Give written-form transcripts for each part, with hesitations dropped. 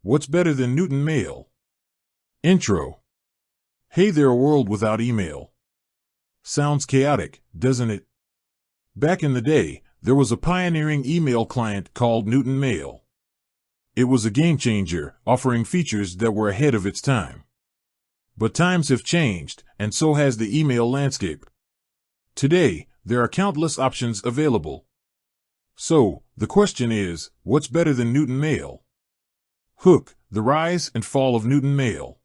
what's better than Newton Mail? Intro. Hey there, a world without email. Sounds chaotic, doesn't it? Back in the day, there was a pioneering email client called Newton Mail. It was a game changer, offering features that were ahead of its time. But times have changed, and so has the email landscape. Today, there are countless options available. So, the question is, what's better than Newton Mail? Hook, the rise and fall of Newton Mail.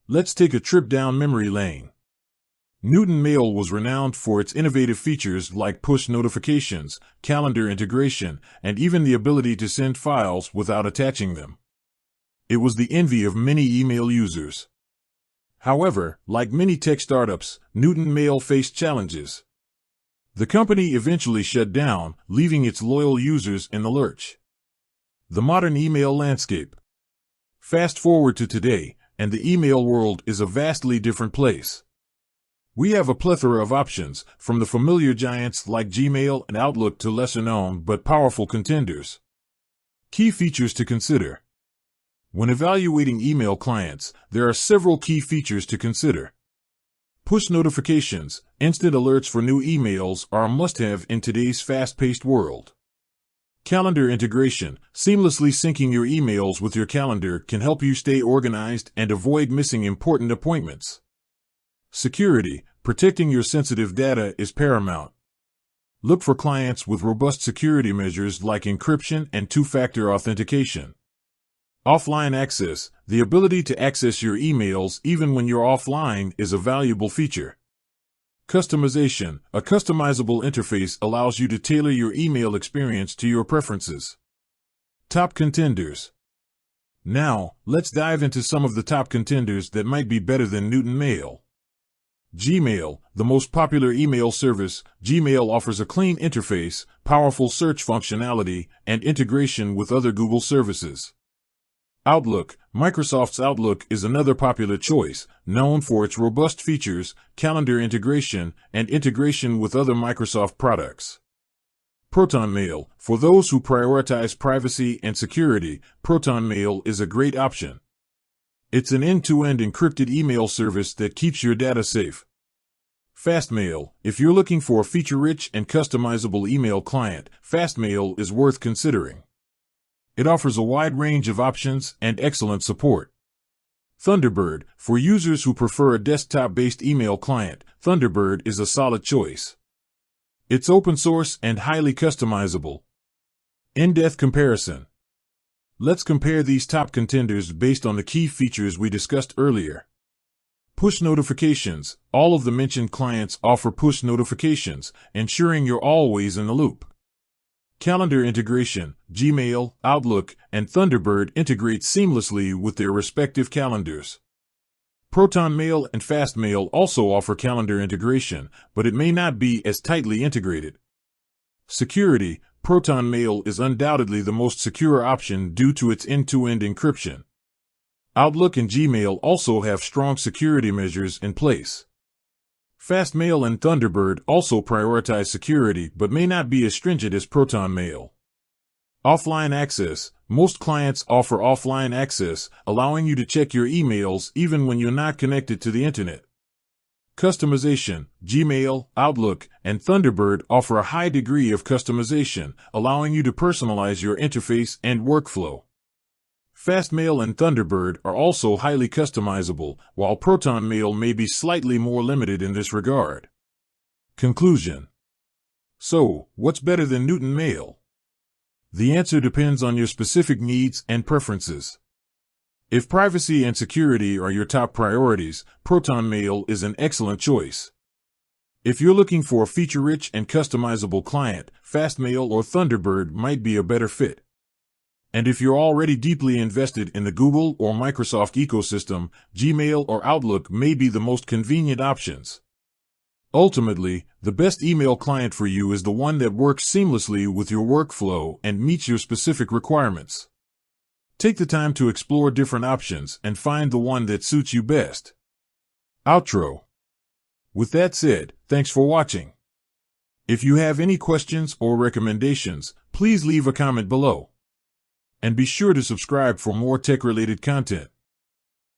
Let's take a trip down memory lane. Newton Mail was renowned for its innovative features like push notifications, calendar integration, and even the ability to send files without attaching them. It was the envy of many email users. However, like many tech startups, Newton Mail faced challenges. The company eventually shut down, leaving its loyal users in the lurch. The modern email landscape. Fast forward to today, and the email world is a vastly different place. We have a plethora of options, from the familiar giants like Gmail and Outlook to lesser-known but powerful contenders. Key features to consider. When evaluating email clients, there are several key features to consider. Push notifications, instant alerts for new emails are a must-have in today's fast-paced world. Calendar integration, seamlessly syncing your emails with your calendar can help you stay organized and avoid missing important appointments. Security, protecting your sensitive data is paramount. Look for clients with robust security measures like encryption and two-factor authentication. Offline access, the ability to access your emails even when you're offline is a valuable feature. Customization, a customizable interface allows you to tailor your email experience to your preferences. Top contenders. Now, let's dive into some of the top contenders that might be better than Newton Mail. Gmail, the most popular email service, Gmail offers a clean interface, powerful search functionality, and integration with other Google services. Outlook, Microsoft's Outlook is another popular choice, known for its robust features, calendar integration, and integration with other Microsoft products. ProtonMail, for those who prioritize privacy and security, ProtonMail is a great option. It's an end-to-end encrypted email service that keeps your data safe. Fastmail, if you're looking for a feature-rich and customizable email client, Fastmail is worth considering. It offers a wide range of options and excellent support. Thunderbird, for users who prefer a desktop-based email client, Thunderbird is a solid choice. It's open source and highly customizable. In-depth comparison. Let's compare these top contenders based on the key features we discussed earlier. Push notifications. All of the mentioned clients offer push notifications, ensuring you're always in the loop. Calendar integration. Gmail, Outlook, and Thunderbird integrate seamlessly with their respective calendars. ProtonMail and Fastmail also offer calendar integration, but it may not be as tightly integrated. Security. ProtonMail is undoubtedly the most secure option due to its end-to-end encryption. Outlook and Gmail also have strong security measures in place. Fastmail and Thunderbird also prioritize security but may not be as stringent as ProtonMail. Offline access. Most clients offer offline access, allowing you to check your emails even when you're not connected to the internet. Customization. Gmail, Outlook, and Thunderbird offer a high degree of customization, allowing you to personalize your interface and workflow. Fastmail and Thunderbird are also highly customizable, while ProtonMail may be slightly more limited in this regard. Conclusion. So, what's better than Newton Mail? The answer depends on your specific needs and preferences. If privacy and security are your top priorities, ProtonMail is an excellent choice. If you're looking for a feature-rich and customizable client, Fastmail or Thunderbird might be a better fit. And if you're already deeply invested in the Google or Microsoft ecosystem, Gmail or Outlook may be the most convenient options. Ultimately, the best email client for you is the one that works seamlessly with your workflow and meets your specific requirements. Take the time to explore different options and find the one that suits you best. Outro. With that said, thanks for watching. If you have any questions or recommendations, please leave a comment below. And be sure to subscribe for more tech-related content.